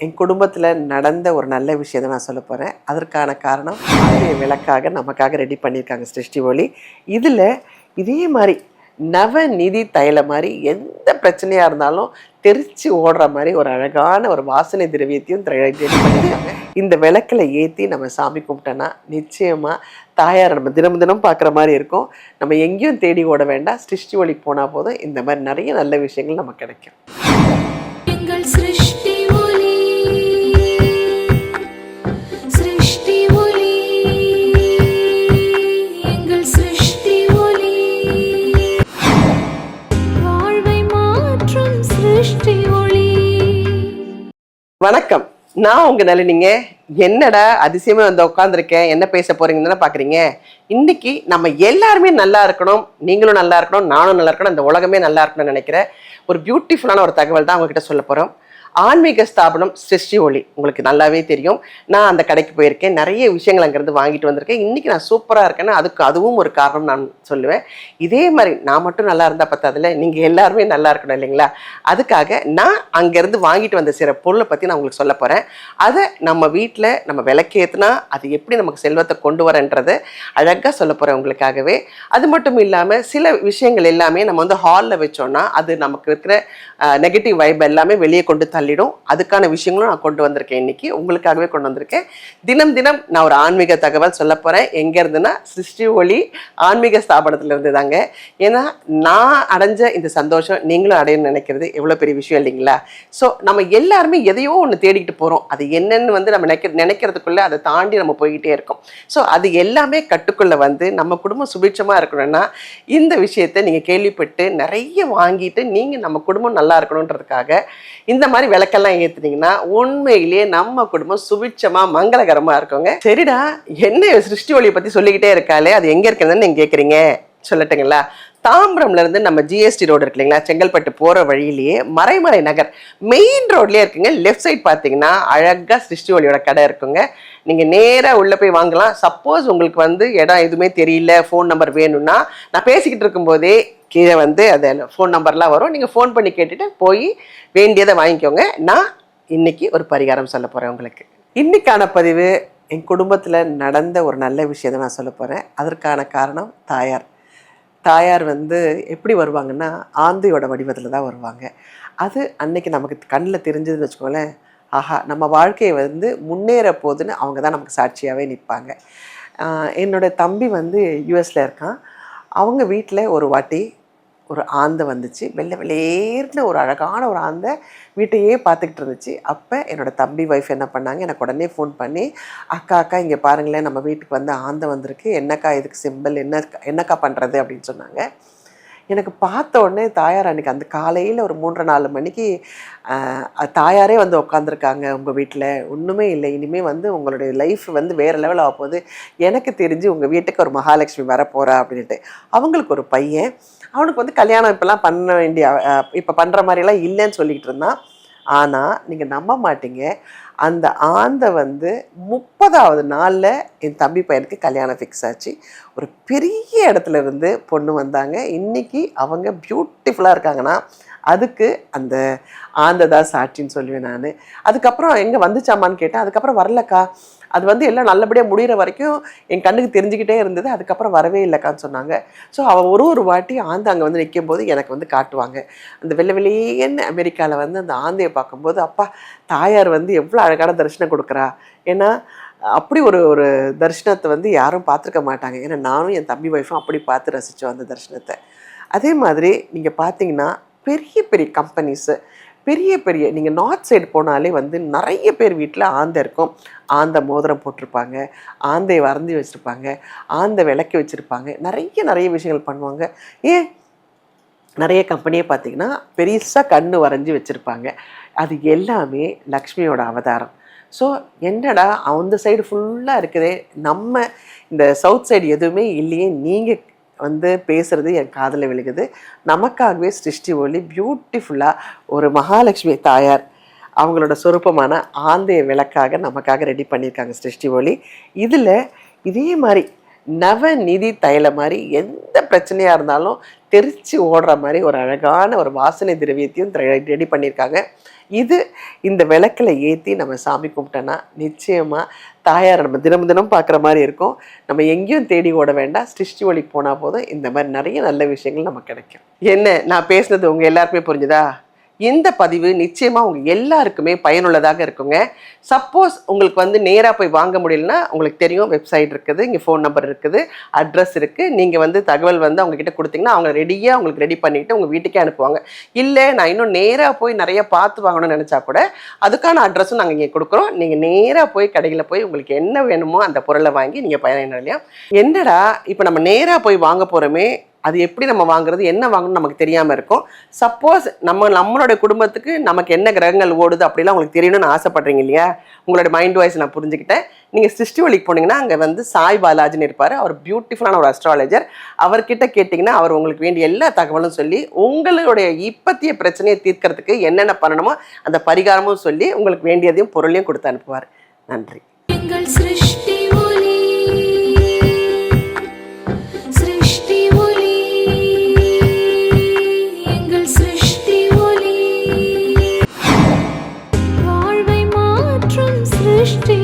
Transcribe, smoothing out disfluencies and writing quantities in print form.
என் குடும்பத்தில் நடந்த ஒரு நல்ல விஷயத்தை நான் சொல்ல போகிறேன். அதற்கான காரணம் விளக்காக நமக்காக ரெடி பண்ணியிருக்காங்க சிருஷ்டி ஒளி. இதில் இதே மாதிரி நவநிதி தைல மாதிரி எந்த பிரச்சனையாக இருந்தாலும் தெரிச்சு ஓடுற மாதிரி ஒரு அழகான ஒரு வாசனை திரவியத்தையும் ரெடி பண்ணியிருக்காங்க. இந்த விளக்கில் ஏற்றி நம்ம சாமி கும்பிட்டோன்னா நிச்சயமாக தாயார் நம்ம தினம் தினம் பார்க்குற மாதிரி இருக்கும். நம்ம எங்கேயும் தேடி ஓட வேண்டாம், சிருஷ்டி ஒளிக்கு போனால் போதும் இந்த மாதிரி நிறைய நல்ல விஷயங்கள் நமக்கு கிடைக்கும். வணக்கம், நான் உங்க நளினிங்க. என்னடா அதிசயமா வந்து உட்காந்துருக்கேன், என்ன பேச போறீங்கன்னு பாக்குறீங்க. இன்னைக்கு நம்ம எல்லாருமே நல்லா இருக்கணும், நீங்களும் நல்லா இருக்கணும், நானும் நல்லா இருக்கணும், இந்த உலகமே நல்லா இருக்கணும்னு நினைக்கிறேன் ஒரு பியூட்டிஃபுல்லான ஒரு தகவல் தான் உங்ககிட்ட சொல்ல போறோம். ஆன்மீக ஸ்தாபனம் சிருஷ்டி ஒளி உங்களுக்கு நல்லாவே தெரியும். நான் அந்த கடைக்கு போயிருக்கேன், நிறைய விஷயங்கள் அங்கேருந்து வாங்கிட்டு வந்திருக்கேன். இன்னைக்கு நான் சூப்பராக இருக்கேன்னா அதுவும் ஒரு காரணம் நான் சொல்லுவேன். இதே மாதிரி நான் மட்டும் நல்லா இருந்தால் பத்தாதுல, நீங்கள் எல்லாருமே நல்லா இருக்கணும் இல்லைங்களா? அதுக்காக நான் அங்கேருந்து வாங்கிட்டு வந்த சில பொருளை பற்றி நான் உங்களுக்கு சொல்ல போகிறேன். அதை நம்ம வீட்டில் நம்ம விளக்கேற்றினா அது எப்படி நமக்கு செல்வத்தை கொண்டு வரன்றதை அழகாக சொல்ல போகிறேன் உங்களுக்காகவே. அது மட்டும் இல்லாமல் சில விஷயங்கள் எல்லாமே நம்ம வந்து ஹாலில் வச்சோன்னா அது நமக்கு இருக்கிற நெகட்டிவ் வைப் எல்லாமே வெளியே கொண்டு தள்ளிடும். அதுக்கான விஷயங்களும் நான் கொண்டு வந்திருக்கேன், இன்னைக்கு உங்களுக்காகவே கொண்டு வந்திருக்கேன். தினம் தினம் நான் ஒரு ஆன்மீக தகவல் சொல்ல போறேன். எங்க இருந்துன்னா சிருஷ்டி ஒளி ஆன்மீக ஸ்தாபனத்துல இருந்து தாங்க. ஏன்னா நான் அடைஞ்ச இந்த சந்தோஷம் நீங்களும் அடையணும்னு நினைக்கிறது எவ்வளவு பெரிய விஷயம் இல்லைங்களா? ஸோ நம்ம எல்லாருமே எதையோ ஒன்று தேடிக்கிட்டு போறோம். அது என்னன்னு வந்து நம்ம நினைக்கிறதுக்குள்ள அதை தாண்டி நம்ம போய்கிட்டே இருக்கோம். ஸோ அது எல்லாமே கட்டுக்குள்ள வந்து நம்ம குடும்பம் சுபிட்சமா இருக்கணும்னா இந்த விஷயத்த நீங்க கேள்விப்பட்டு நிறைய வாங்கிட்டு நீங்க நம்ம குடும்பம் நல்லா இருக்கணும்ன்றதுக்காக இந்த மாதிரி விளக்கெல்லாம் ஏத்துனீங்கன்னா உண்மையிலேயே நம்ம குடும்பம் சுபிட்சமா மங்களகரமா இருக்குங்க. சரிடா, என்ன சிருஷ்டி ஒளியை பத்தி சொல்லிக்கிட்டே இருக்காளே, அது எங்க இருக்குன்னு நீங்க கேக்குறீங்க, சொல்லட்டுங்களா? தாம்பரம்ல இருந்து நம்ம ஜிஎஸ்டி ரோடு இருக்கு இல்லைங்களா, செங்கல்பட்டு போற வழியிலேயே மறைமலை நகர் மெயின் ரோட்லயே இருக்குங்க. லெஃப்ட் சைட் பாத்தீங்கன்னா அழகா சிருஷ்டி ஒளியோட கடை இருக்குங்க. நீங்க நேரா உள்ள போய் வாங்கலாம். சப்போஸ் உங்களுக்கு வந்து இடம் எதுவுமே தெரியல, ஃபோன் நம்பர் வேணும்னா நான் பேசிக்கிட்டு இருக்கும் போதே கீழே வந்து அது ஃபோன் நம்பர்லாம் வரும், நீங்கள் ஃபோன் பண்ணி கேட்டுட்டு போய் வேண்டியதை வாங்கிக்கோங்க. நான் இன்னைக்கு ஒரு பரிகாரம் சொல்ல போகிறேன் உங்களுக்கு. இன்னைக்கான பதிவு என் குடும்பத்தில் நடந்த ஒரு நல்ல விஷயத்தை நான் சொல்ல போகிறேன். அதற்கான காரணம் தாயார் வந்து எப்படி வருவாங்கன்னா ஆந்தையோட வடிவத்தில் தான் வருவாங்க. அது அன்னைக்கு நமக்கு கண்ணில் தெரிஞ்சதுன்னு வச்சுக்கோங்களேன். ஆஹா, நம்ம வாழ்க்கையை வந்து முன்னேற போகுதுன்னு அவங்க தான் நமக்கு சாட்சியாகவே நிற்பாங்க. என்னோட தம்பி வந்து யூஎஸில் இருக்கான். அவங்க வீட்டில் ஒரு வாட்டி ஒரு ஆந்தை வந்துச்சு. வெள்ளை வெளியேறின ஒரு அழகான ஒரு ஆந்தை வீட்டையே பார்த்துக்கிட்டு இருந்துச்சு. அப்போ என்னோடய தம்பி ஒய்ஃப் என்ன பண்ணாங்க, எனக்கு உடனே ஃபோன் பண்ணி, அக்கா இங்கே பாருங்களேன், நம்ம வீட்டுக்கு வந்து ஆந்தை வந்திருக்கு, என்னக்கா இதுக்கு சிம்பிள், என்னக்கா பண்ணுறது அப்படின்னு சொன்னாங்க. எனக்கு பார்த்த உடனே தாயார் அன்றைக்கி அந்த காலையில் ஒரு 3-4 மணிக்கு தாயாரே வந்து உட்காந்துருக்காங்க, உங்கள் வீட்டில் ஒன்றுமே இல்லை, இனிமேல் வந்து உங்களுடைய லைஃப் வந்து வேறு லெவல் ஆக போகுது, எனக்கு தெரிஞ்சு உங்கள் வீட்டுக்கு ஒரு மகாலட்சுமி வரப்போகிறா அப்படின்ட்டு. அவங்களுக்கு ஒரு பையன், அவனுக்கு வந்து கல்யாணம் இப்போல்லாம் பண்ண வேண்டிய இப்போ பண்ணுற மாதிரிலாம் இல்லைன்னு சொல்லிக்கிட்டு இருந்தான். ஆனால் நீங்கள் நம்ப மாட்டீங்க, அந்த ஆந்தை வந்து 30வது நாளில் என் தம்பி பையனுக்கு கல்யாணம் ஃபிக்ஸ் ஆச்சு. ஒரு பெரிய இடத்துல இருந்து பொண்ணு வந்தாங்க. இன்றைக்கி அவங்க பியூட்டிஃபுல்லாக இருக்காங்கன்னா அதுக்கு அந்த ஆந்தை தான் சாட்சின்னு சொல்லுவேன் நான். அதுக்கப்புறம் எங்கே வந்துச்சாமான்னு கேட்டேன். அதுக்கப்புறம் வரலக்கா, அது வந்து எல்லாம் நல்லபடியாக முடிகிற வரைக்கும் என் கண்ணுக்கு தெரிஞ்சுக்கிட்டே இருந்தது, அதுக்கப்புறம் வரவே இல்லைக்கான்னு சொன்னாங்க. ஸோ அவன் ஒரு வாட்டி ஆந்தை அங்கே வந்து நிற்கும் போது எனக்கு வந்து காட்டுவாங்க. அந்த வெளியேன்னு அமெரிக்காவில் வந்து அந்த ஆந்தையை பார்க்கும்போது, அப்பா தாயார் வந்து எவ்வளோ அழகான தரிசனம் கொடுக்குறா. ஏன்னா அப்படி ஒரு தரிசனத்தை வந்து யாரும் பார்த்துருக்க மாட்டாங்க. ஏன்னா நானும் என் தம்பி ஒய்ஃபும் அப்படி பார்த்து ரசித்தோம் அந்த தரிசனத்தை. அதே மாதிரி நீங்கள் பார்த்தீங்கன்னா பெரிய பெரிய கம்பெனிஸு, பெரிய நீங்கள் நார்த் சைடு போனாலே வந்து நிறைய பேர் வீட்டில் ஆந்தை இருக்கும். ஆந்தை மோதிரம் போட்டிருப்பாங்க, ஆந்தையை வரைஞ்சி வச்சுருப்பாங்க, ஆந்தை விளக்கி வச்சுருப்பாங்க, நிறைய விஷயங்கள் பண்ணுவாங்க. ஏன் நிறைய கம்பெனியை பார்த்திங்கன்னா பெருசாக கண்ணு வரைஞ்சி வச்சுருப்பாங்க. அது எல்லாமே லக்ஷ்மியோட அவதாரம். ஸோ என்னடா அந்த சைடு ஃபுல்லாக இருக்குதே, நம்ம இந்த சவுத் சைடு எதுவுமே இல்லையே, நீங்கள் வந்து பேசுகிறது என் காதில் விழுகுது. நமக்காகவே சிருஷ்டி ஒளி பியூட்டிஃபுல்லாக ஒரு மகாலட்சுமி தாயார் அவங்களோட சொரூபமான ஆந்தைய விளக்காக நமக்காக ரெடி பண்ணியிருக்காங்க சிருஷ்டி ஒளி. இதில் இதே மாதிரி நவநிதி தைலம் மாதிரி எந்த பிரச்சனையாக இருந்தாலும் தெரிச்சு ஓடுற மாதிரி ஒரு அழகான ஒரு வாசனை திரவியத்தையும் ரெடி பண்ணியிருக்காங்க. இது இந்த விளக்கில் ஏற்றி நம்ம சாமி கும்பிட்டோன்னா நிச்சயமாக தாயார் நம்ம தினம் தினம் பார்க்குற மாதிரி இருக்கும். நம்ம எங்கேயும் தேடி ஓட வேண்டாம், சிருஷ்டி ஒளிக்கு போனால் போதும் இந்த மாதிரி நிறைய நல்ல விஷயங்கள் நமக்கு கிடைக்கும். என்ன நான் பேசுனது உங்கள் எல்லாருக்குமே புரிஞ்சுதா? இந்த பதிவு நிச்சயமாக உங்கள் எல்லாருக்குமே பயனுள்ளதாக இருக்குங்க. சப்போஸ் உங்களுக்கு நேராக போய் வாங்க முடியலன்னா உங்களுக்கு தெரியும், வெப்சைட் இருக்குது, இங்கே ஃபோன் நம்பர் இருக்குது, அட்ரஸ் இருக்குது. நீங்கள் தகவல் அவங்கக்கிட்ட கொடுத்தீங்கன்னா அவங்க ரெடியாக உங்களுக்கு ரெடி பண்ணிவிட்டு உங்கள் வீட்டுக்கே அனுப்புவாங்க. இல்லை நான் இன்னும் நேராக போய் நிறைய பார்த்து வாங்கணும்னு நினச்சா கூட அதுக்கான அட்ரஸும் நாங்கள் இங்கே கொடுக்குறோம். நீங்கள் நேராக போய் கடையில் போய் உங்களுக்கு என்ன வேணுமோ அந்த பொருளை வாங்கி நீங்கள் பயனடையலாம். என்னடா இப்போ நம்ம நேராக போய் வாங்க போகிறோமே, அது எப்படி நம்ம வாங்குறது, என்ன வாங்கணும்னு நமக்கு தெரியாமல் இருக்கும். சப்போஸ் நம்மளோட குடும்பத்துக்கு நமக்கு என்ன கிரகங்கள் ஓடுது அப்படிலாம் உங்களுக்கு தெரியணும்னு ஆசைப்படுறீங்க இல்லையா? உங்களோட மைண்ட் வாய்ஸ் நான் புரிஞ்சுக்கிட்டேன். நீங்கள் சிருஷ்டி ஒளிக்கு போனீங்கன்னா அங்கே சாய் பாலாஜின்னு இருப்பார். அவர் பியூட்டிஃபுல்லான ஒரு அஸ்ட்ராலஜர். அவர்கிட்ட கேட்டிங்கன்னா அவர் உங்களுக்கு வேண்டிய எல்லா தகவலும் சொல்லி உங்களுடைய இப்பத்திய பிரச்சனையை தீர்க்கறதுக்கு என்னென்ன பண்ணணுமோ அந்த பரிகாரமும் சொல்லி உங்களுக்கு வேண்டியதையும் பொருளையும் கொடுத்து அனுப்புவார். நன்றி. வாழ்வை மாற்றும் சிருஷ்டி